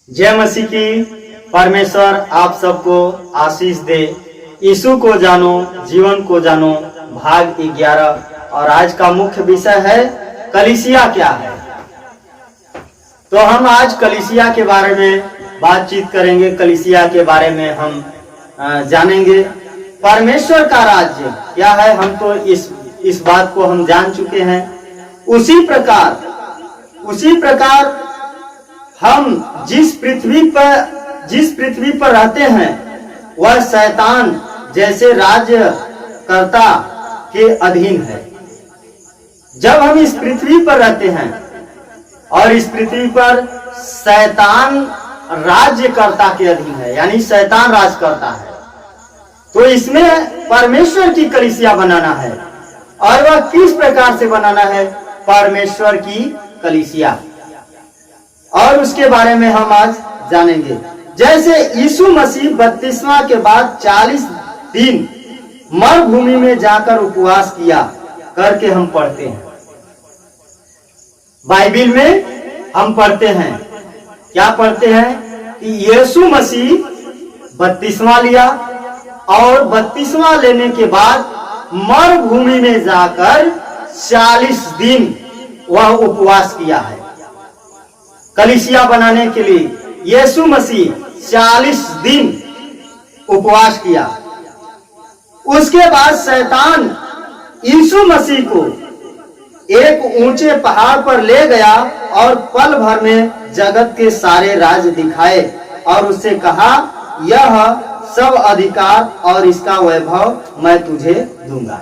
जय मसीह की। परमेश्वर आप सबको आशीष दे। यीशु को जानो, जीवन को जानो, भाग 11। और आज का मुख्य विषय है कलीसिया क्या है। तो हम आज कलीसिया के बारे में बातचीत करेंगे। कलीसिया के बारे में हम जानेंगे। परमेश्वर का राज्य क्या है, हम तो इस बात को हम जान चुके हैं। उसी प्रकार हम जिस पृथ्वी पर रहते हैं वह शैतान जैसे राज्यकर्ता के अधीन है। जब हम इस पृथ्वी पर रहते हैं और इस पृथ्वी पर शैतान राज्यकर्ता के अधीन है, यानी शैतान राज करता है, तो इसमें परमेश्वर की कलीसिया बनाना है। और वह किस प्रकार से बनाना है? परमेश्वर की कलीसिया, और उसके बारे में हम आज जानेंगे। जैसे यीशु मसीह बपतिस्मा के बाद 40 दिन मरुभूमि में जाकर उपवास किया करके हम पढ़ते हैं। बाइबिल में हम पढ़ते हैं, क्या पढ़ते हैं कि यीशु मसीह बपतिस्मा लिया और बपतिस्मा लेने के बाद मरुभूमि में जाकर 40 दिन वह उपवास किया है। कलीसिया बनाने के लिए यीशु मसीह 40 दिन उपवास किया। उसके बाद शैतान यीशु मसीह को एक ऊंचे पहाड़ पर ले गया और पल भर में जगत के सारे राज दिखाए और उससे कहा, यह सब अधिकार और इसका वैभव मैं तुझे दूंगा।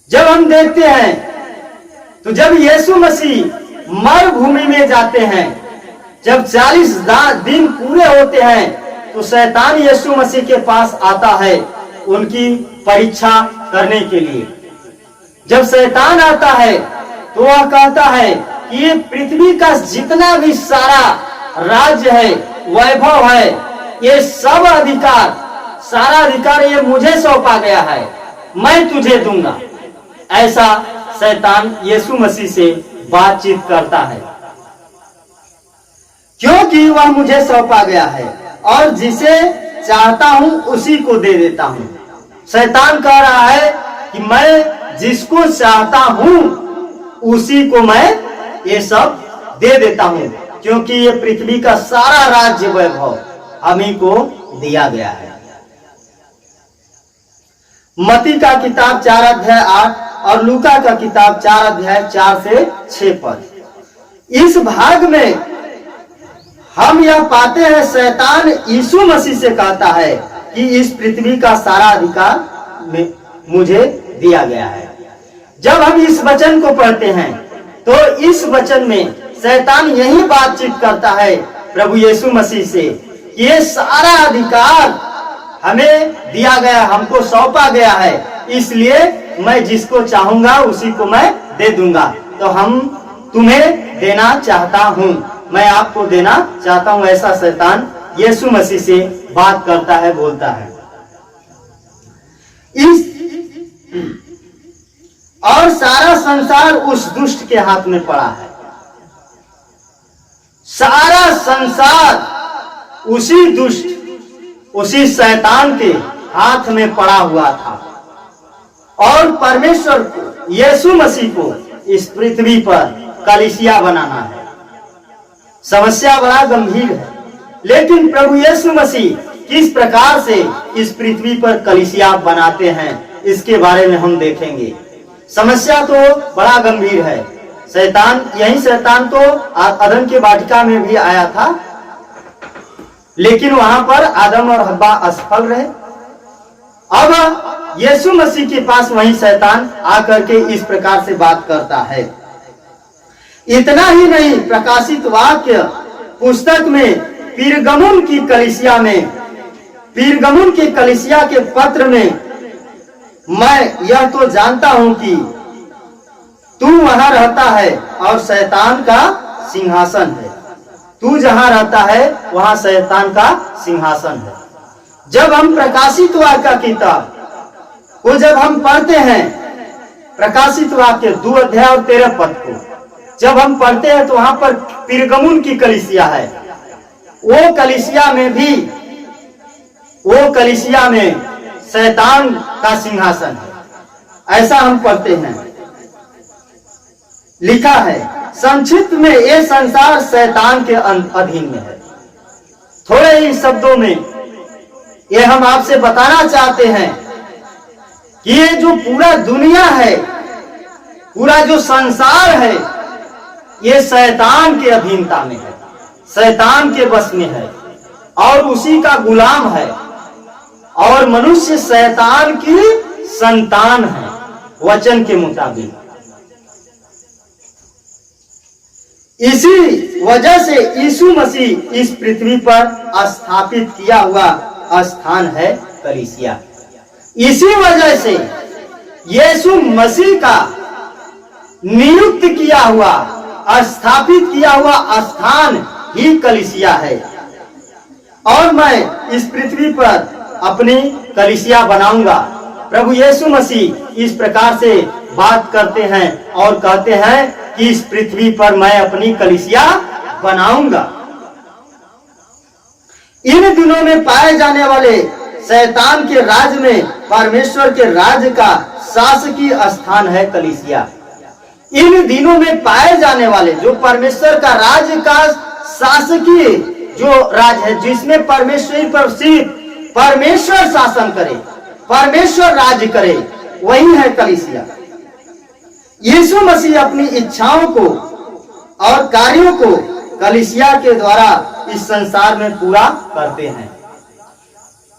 जब हम देखते हैं तो जब यीशु मसीह मरुभूमि में जाते हैं, जब 40 दिन पूरे होते हैं, तो शैतान यीशु मसीह के पास आता है उनकी परीक्षा करने के लिए। जब शैतान आता है तो वह कहता है कि ये पृथ्वी का जितना भी सारा राज्य है, वैभव है, ये सब अधिकार, सारा अधिकार ये मुझे सौंपा गया है, मैं तुझे दूंगा। ऐसा शैतान यीशु मसीह से बातचीत करता है, क्योंकि वह मुझे सौंपा गया है और जिसे चाहता हूं उसी को दे देता हूं। शैतान कह रहा है कि मैं जिसको चाहता हूं उसी को मैं ये सब दे देता हूं, क्योंकि ये पृथ्वी का सारा राज्य वैभव हमी को दिया गया है। मत्ती का किताब 4 अध्याय 8 और लूका का किताब 4 अध्याय 4 से 6 पद। इस भाग में हम यह पाते हैं, शैतान यीशु मसीह से कहता है कि इस पृथ्वी का सारा अधिकार मुझे दिया गया है। जब हम इस वचन को पढ़ते हैं तो इस वचन में शैतान यही बातचीत करता है प्रभु यीशु मसीह से कि ये सारा अधिकार हमें दिया गया, हमको सौंपा गया है, इसलिए मैं जिसको चाहूंगा उसी को मैं दे दूंगा। तो हम तुम्हें देना चाहता हूं, मैं आपको देना चाहता हूं। ऐसा शैतान यीशु मसीह से बात करता है, बोलता है। और सारा संसार उस दुष्ट के हाथ में पड़ा है। सारा संसार उसी दुष्ट, उसी शैतान के हाथ में पड़ा हुआ था। और परमेश्वर को, यीशु मसीह को इस पृथ्वी पर कलीसिया बनाना है। समस्या बड़ा गंभीर है, लेकिन प्रभु यीशु मसीह किस प्रकार से इस पृथ्वी पर कलीसिया बनाते हैं, इसके बारे में हम देखेंगे। समस्या तो बड़ा गंभीर है। शैतान तो अदम के वाटिका में भी आया था, लेकिन वहां पर आदम और हव्वा असफल रहे। अब यीशु मसीह के पास वही शैतान आकर के इस प्रकार से बात करता है। इतना ही नहीं, प्रकाशित वाक्य पुस्तक में पीरगमुन की कलीसिया के पत्र में, मैं यह तो जानता हूं कि तू वहां रहता है और शैतान का सिंहासन है। तू जहां रहता है वहां शैतान का सिंहासन है। जब हम प्रकाशित वाक्य का किताब को जब हम पढ़ते हैं, प्रकाशित वाक्य 2 अध्याय और 13 पद को जब हम पढ़ते हैं तो वहां पर पीरगमुन की कलीसिया है वो कलीसिया में शैतान का सिंहासन है। ऐसा हम पढ़ते हैं, लिखा है। संक्षिप्त में ये संसार शैतान के अधीन में है। थोड़े ही शब्दों में ये हम आपसे बताना चाहते हैं कि ये जो पूरा दुनिया है, पूरा जो संसार है, ये शैतान के अधीनता में है, शैतान के बस में है और उसी का गुलाम है। और मनुष्य शैतान की संतान है वचन के मुताबिक। इसी वजह से यीशु मसीह इस पृथ्वी पर स्थापित किया हुआ स्थान है कलीसिया। इसी वजह से यीशु मसीह का नियुक्त किया हुआ, स्थापित किया हुआ स्थान ही कलीसिया है। और मैं इस पृथ्वी पर अपनी कलीसिया बनाऊंगा। प्रभु यीशु मसीह इस प्रकार से बात करते हैं और कहते हैं कि इस पृथ्वी पर मैं अपनी कलीसिया बनाऊंगा। इन दिनों में पाए जाने वाले शैतान के राज्य में परमेश्वर के राज्य का शासकीय स्थान है कलीसिया। इन दिनों में पाए जाने वाले जो परमेश्वर का राज्य का शासकीय जो राज्य है, जिसमें परमेश्वर शासन करे, परमेश्वर राज्य करे, वही है कलीसिया। यीशु मसीह अपनी इच्छाओं को और कार्यों को कलीसिया के द्वारा इस संसार में पूरा करते हैं।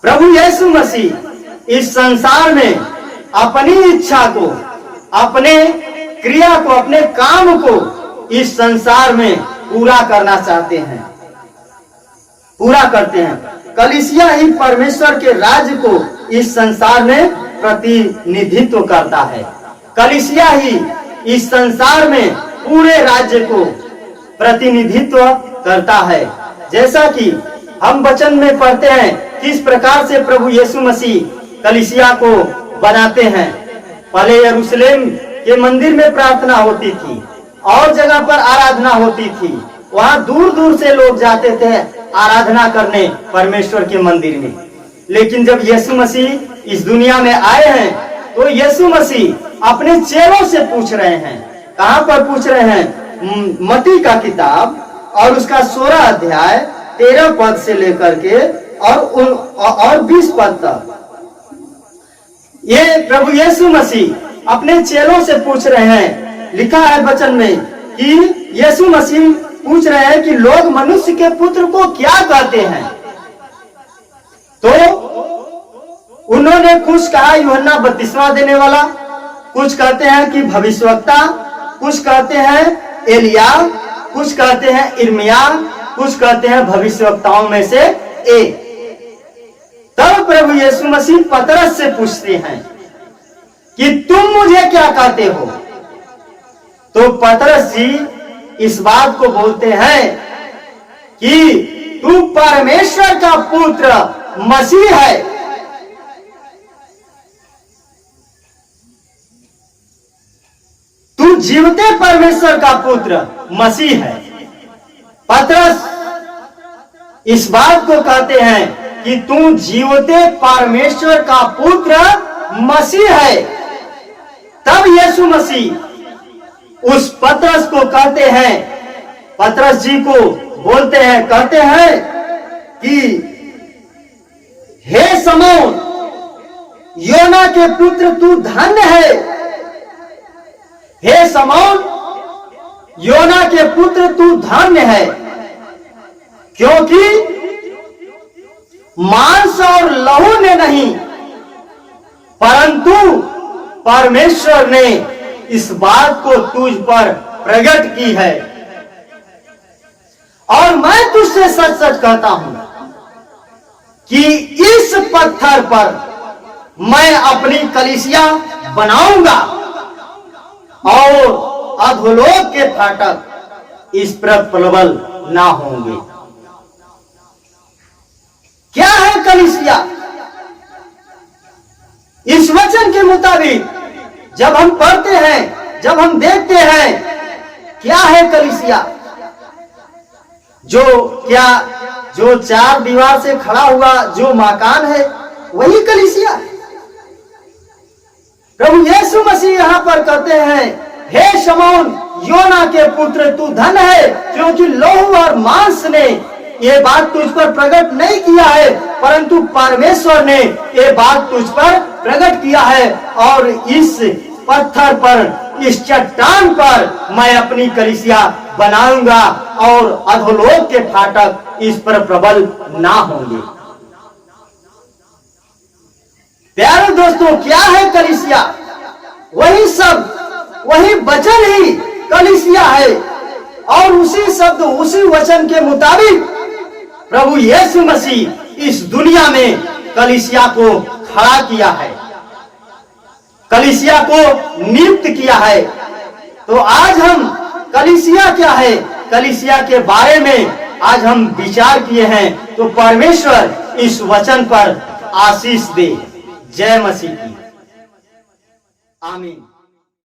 प्रभु यीशु मसीह इस संसार में अपनी इच्छा को, अपने क्रिया को, अपने काम को इस संसार में पूरा करना चाहते हैं, पूरा करते हैं। कलीसिया ही परमेश्वर के राज्य को इस संसार में प्रतिनिधित्व करता है। कलीसिया ही इस संसार में पूरे राज्य को प्रतिनिधित्व करता है। जैसा कि हम वचन में पढ़ते हैं किस प्रकार से प्रभु यीशु मसीह कलीसिया को बनाते हैं। पहले यरूशलेम के मंदिर में प्रार्थना होती थी और जगह पर आराधना होती थी। वहां दूर दूर से लोग जाते थे आराधना करने परमेश्वर के मंदिर में। लेकिन जब यीशु मसीह इस दुनिया में आए हैं तो यीशु मसीह अपने चेलों से पूछ रहे हैं। कहां पर पूछ रहे हैं? मत्ती का किताब और उसका 16 अध्याय 13 पद से लेकर के और 20 पद तक ये प्रभु यीशु मसीह अपने चेलों से पूछ रहे हैं। लिखा है वचन में कि यीशु मसीह पूछ रहे हैं कि लोग मनुष्य के पुत्र को क्या कहते हैं। तो उन्होंने कुछ कहा यूहन्ना बपतिस्मा देने वाला, कुछ कहते हैं कि भविष्यवक्ता, कुछ कहते हैं एलिया, कुछ कहते हैं इर्मिया, कुछ कहते हैं भविष्यवक्ताओं में से एक। तब प्रभु यीशु मसीह पतरस से पूछते हैं कि तुम मुझे क्या कहते हो। तो पतरस जी इस बात को बोलते हैं कि तू परमेश्वर का पुत्र मसीह है। तू जीवते परमेश्वर का पुत्र मसीह है। पतरस इस बात को कहते हैं कि तू जीवते परमेश्वर का पुत्र मसीह है। तब यीशु मसीह उस पतरस को कहते हैं, पतरस जी को बोलते हैं, कहते हैं कि हे शमौन योना के पुत्र तू धन्य है। हे शमौन योना के पुत्र तू धन्य है, क्योंकि मांस और लहू ने नहीं परंतु परमेश्वर ने इस बात को तुझ पर प्रकट की है। और मैं तुझसे सच सच कहता हूं कि इस पत्थर पर मैं अपनी कलीसिया बनाऊंगा और अधोलोक के फाटक इस पर प्रबल ना होंगे। क्या है कलीसिया? इस वचन के मुताबिक जब हम पढ़ते हैं, जब हम देखते हैं क्या है कलीसिया, जो क्या जो चार दीवार से खड़ा हुआ जो मकान है वही कलीसिया है। प्रभु यीशु मसीह यहाँ पर कहते हैं, हे शमौन योना के पुत्र, तू धन है, क्योंकि लौह और मांस ने ये बात तुझ पर प्रकट नहीं किया है, परंतु परमेश्वर ने ये बात तुझ पर प्रकट किया है। और इस पत्थर पर, इस चट्टान पर मैं अपनी कलीसिया बनाऊंगा और अधोलोक के फाटक इस पर प्रबल ना होंगे। प्यारे दोस्तों, क्या है कलीसिया? वही सब, वही वचन ही कलीसिया है। और उसी शब्द, उसी वचन के मुताबिक प्रभु यीशु मसीह इस दुनिया में कलीसिया को खड़ा किया है, कलीसिया को नियुक्त किया है। तो आज हम कलीसिया क्या है, कलीसिया के बारे में आज हम विचार किए हैं। तो परमेश्वर इस वचन पर आशीष दे। जय मसीह की। आमीन।